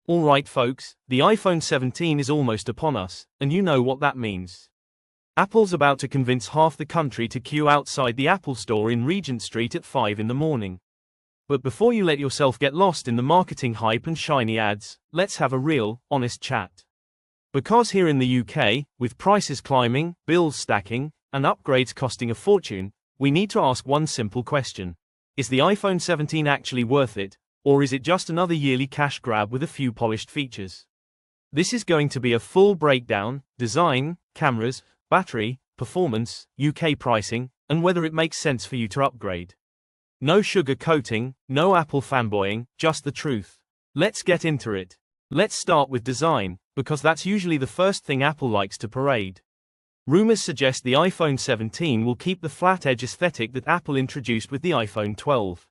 Alright folks, the iPhone 17 is almost upon us, and you know what that means. Apple's about to convince half the country to queue outside the Apple Store in Regent Street at 5 in the morning. But before you let yourself get lost in the marketing hype and shiny ads, let's have a real, honest chat. Because here in the UK, with prices climbing, bills stacking, and upgrades costing a fortune, we need to ask one simple question. Is the iPhone 17 actually worth it? Or is it just another yearly cash grab with a few polished features? This is going to be a full breakdown: design, cameras, battery, performance, UK pricing, and whether it makes sense for you to upgrade. No sugar coating, no Apple fanboying, just the truth. Let's get into it. Let's start with design, because that's usually the first thing Apple likes to parade. Rumors suggest the iPhone 17 will keep the flat edge aesthetic that Apple introduced with the iPhone 12.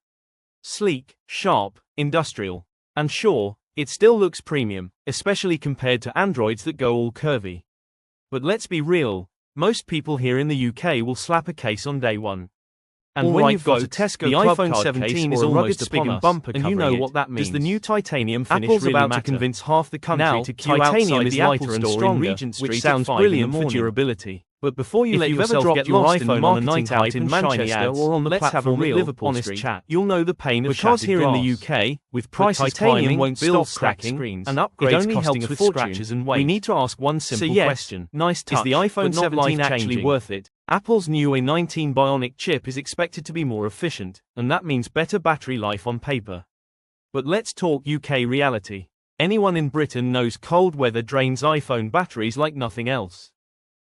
Sleek, sharp, industrial. And sure, it still looks premium, especially compared to Androids that go all curvy. But let's be real, most people here in the UK will slap a case on day one. And when you've got a Tesco the iPhone 17 is almost upon us, and you know what that means. Does the new titanium finish Apple's really about matter? to convince half the country Now, to queue titanium outside is the lighter Apple and Store stronger, in Regent Street which at sounds 5 brilliant in the for morning. durability. But before you If let you've yourself ever get dropped your lost in the iPhone on a marketing night out hype in in Manchester shiny ads, or on the let's have a platform at real, Liverpool honest Street, chat. you'll know the pain of Because shattered here in glass. the UK, with the prices titanium climbing, won't bills stop cracked stacking, screens, and it upgrades only costing helps a with fortune, scratches and weight. we need to ask one simple So yes, question. nice touch, Is the iPhone but not 17 actually life-changing. worth it? Apple's new A19 Bionic chip is expected to be more efficient, and that means better battery life on paper. But let's talk UK reality. Anyone in Britain knows cold weather drains iPhone batteries like nothing else.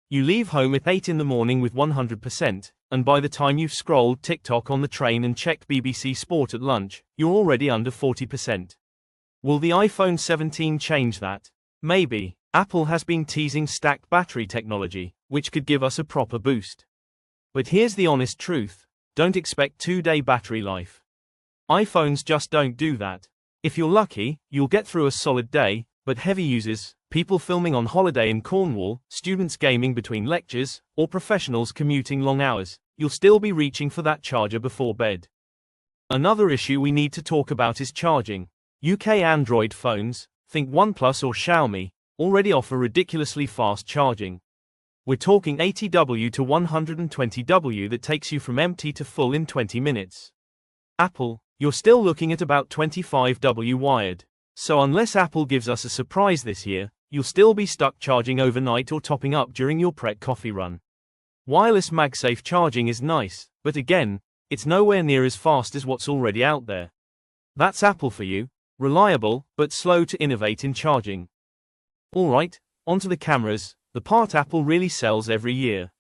You leave home at 8 in the morning with 100%, and by the time you've scrolled TikTok on the train and checked BBC Sport at lunch, you're already under 40%. Will the iPhone 17 change that? Maybe. Apple has been teasing stacked battery technology, which could give us a proper boost. But here's the honest truth: don't expect 2-day battery life. iPhones just don't do that. If you're lucky, you'll get through a solid day, but heavy users, people filming on holiday in Cornwall, students gaming between lectures, or professionals commuting long hours, you'll still be reaching for that charger before bed. Another issue we need to talk about is charging. UK Android phones, think OnePlus or Xiaomi, already offer ridiculously fast charging. We're talking 80W to 120W that takes you from empty to full in 20 minutes. Apple, you're still looking at about 25W wired. So unless Apple gives us a surprise this year, you'll still be stuck charging overnight or topping up during your prep coffee run. Wireless MagSafe charging is nice, but again, it's nowhere near as fast as what's already out there. That's Apple for you: reliable, but slow to innovate in charging. Alright, onto the cameras, the part Apple really sells every year.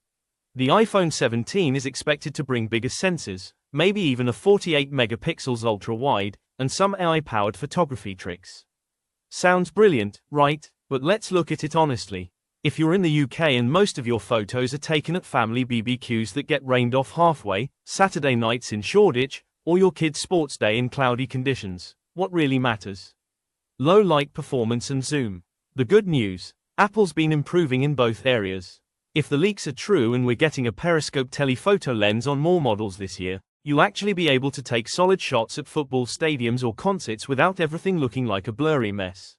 The iPhone 17 is expected to bring bigger sensors, maybe even a 48 megapixels ultra-wide, and some AI-powered photography tricks. Sounds brilliant, right? But let's look at it honestly. If you're in the UK and most of your photos are taken at family BBQs that get rained off halfway, Saturday nights in Shoreditch, or your kid's sports day in cloudy conditions, what really matters? Low light performance and zoom. The good news: Apple's been improving in both areas. If the leaks are true and we're getting a periscope telephoto lens on more models this year, you'll actually be able to take solid shots at football stadiums or concerts without everything looking like a blurry mess.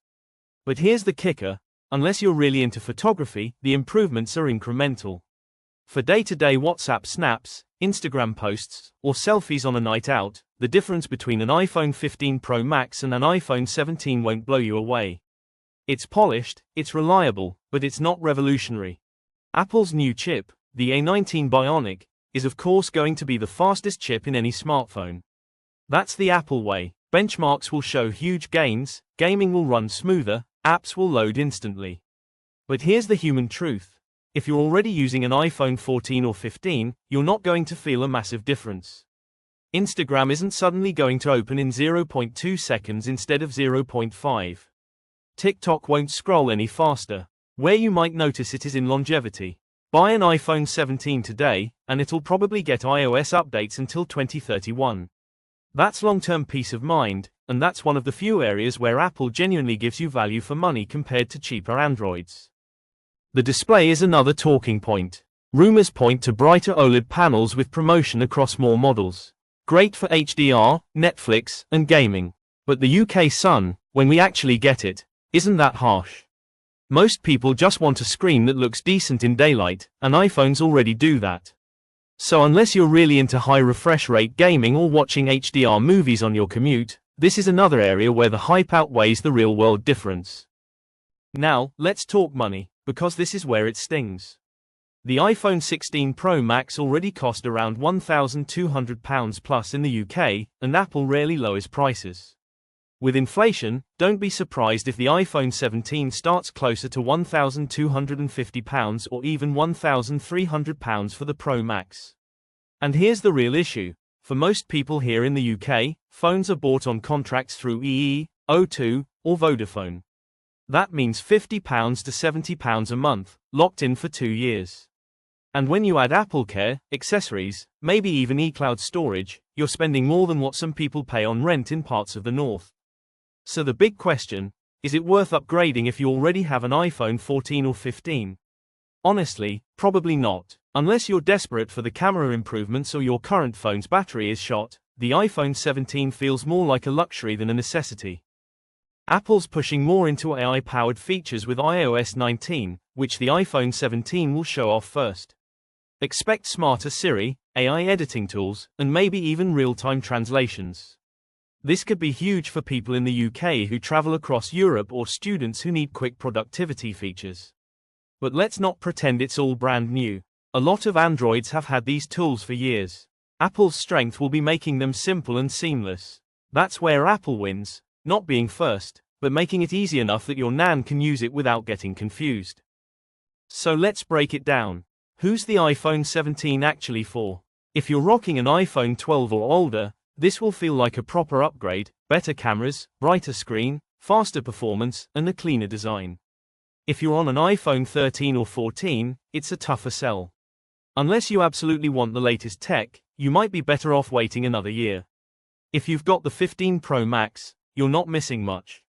But here's the kicker: unless you're really into photography, the improvements are incremental. For day-to-day WhatsApp snaps, Instagram posts, or selfies on a night out, the difference between an iPhone 15 Pro Max and an iPhone 17 won't blow you away. It's polished, it's reliable, but it's not revolutionary. Apple's new chip, the A19 Bionic, is of course going to be the fastest chip in any smartphone. That's the Apple way. Benchmarks will show huge gains, gaming will run smoother, apps will load instantly. But here's the human truth: if you're already using an iPhone 14 or 15, you're not going to feel a massive difference. Instagram isn't suddenly going to open in 0.2 seconds instead of 0.5. TikTok won't scroll any faster. Where you might notice it is in longevity. Buy an iPhone 17 today, and it'll probably get iOS updates until 2031. That's long-term peace of mind, and that's one of the few areas where Apple genuinely gives you value for money compared to cheaper Androids. The display is another talking point. Rumors point to brighter OLED panels with promotion across more models. Great for HDR, Netflix, and gaming. But the UK Sun, when we actually get it, isn't that harsh? Most people just want a screen that looks decent in daylight, and iPhones already do that. So unless you're really into high refresh rate gaming or watching HDR movies on your commute, this is another area where the hype outweighs the real-world difference. Now, let's talk money, because this is where it stings. The iPhone 16 Pro Max already cost around £1,200 plus in the UK, and Apple rarely lowers prices. With inflation, don't be surprised if the iPhone 17 starts closer to £1,250 or even £1,300 for the Pro Max. And here's the real issue. For most people here in the UK, phones are bought on contracts through EE, O2, or Vodafone. That means £50 to £70 a month, locked in for 2 years. And when you add Apple Care, accessories, maybe even eCloud storage, you're spending more than what some people pay on rent in parts of the north. So the big question, is it worth upgrading if you already have an iPhone 14 or 15? Honestly, probably not. Unless you're desperate for the camera improvements or your current phone's battery is shot, the iPhone 17 feels more like a luxury than a necessity. Apple's pushing more into AI-powered features with iOS 19, which the iPhone 17 will show off first. Expect smarter Siri, AI editing tools, and maybe even real-time translations. This could be huge for people in the UK who travel across Europe or students who need quick productivity features. But let's not pretend it's all brand new. A lot of Androids have had these tools for years. Apple's strength will be making them simple and seamless. That's where Apple wins, not being first, but making it easy enough that your nan can use it without getting confused. So let's break it down. Who's the iPhone 17 actually for? If you're rocking an iPhone 12 or older, this will feel like a proper upgrade, better cameras, brighter screen, faster performance, and a cleaner design. If you're on an iPhone 13 or 14, it's a tougher sell. Unless you absolutely want the latest tech, you might be better off waiting another year. If you've got the 15 Pro Max, you're not missing much.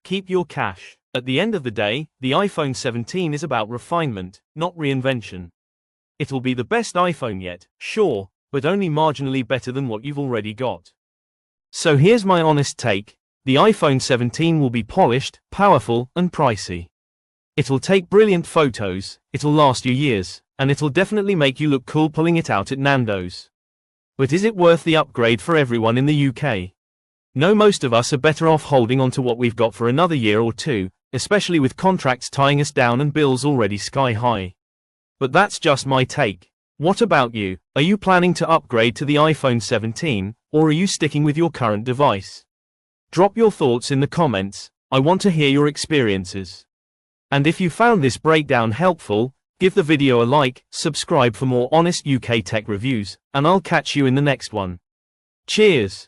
Keep your cash. At the end of the day, the iPhone 17 is about refinement, not reinvention. It'll be the best iPhone yet, sure, but only marginally better than what you've already got. So here's my honest take. The iPhone 17 will be polished, powerful, and pricey. It'll take brilliant photos, it'll last you years, and it'll definitely make you look cool pulling it out at Nando's. But is it worth the upgrade for everyone in the UK? No, most of us are better off holding on to what we've got for another year or two, especially with contracts tying us down and bills already sky high. But that's just my take. What about you? Are you planning to upgrade to the iPhone 17, or are you sticking with your current device? Drop your thoughts in the comments. I want to hear your experiences. And if you found this breakdown helpful, give the video a like, subscribe for more honest UK tech reviews, and I'll catch you in the next one. Cheers!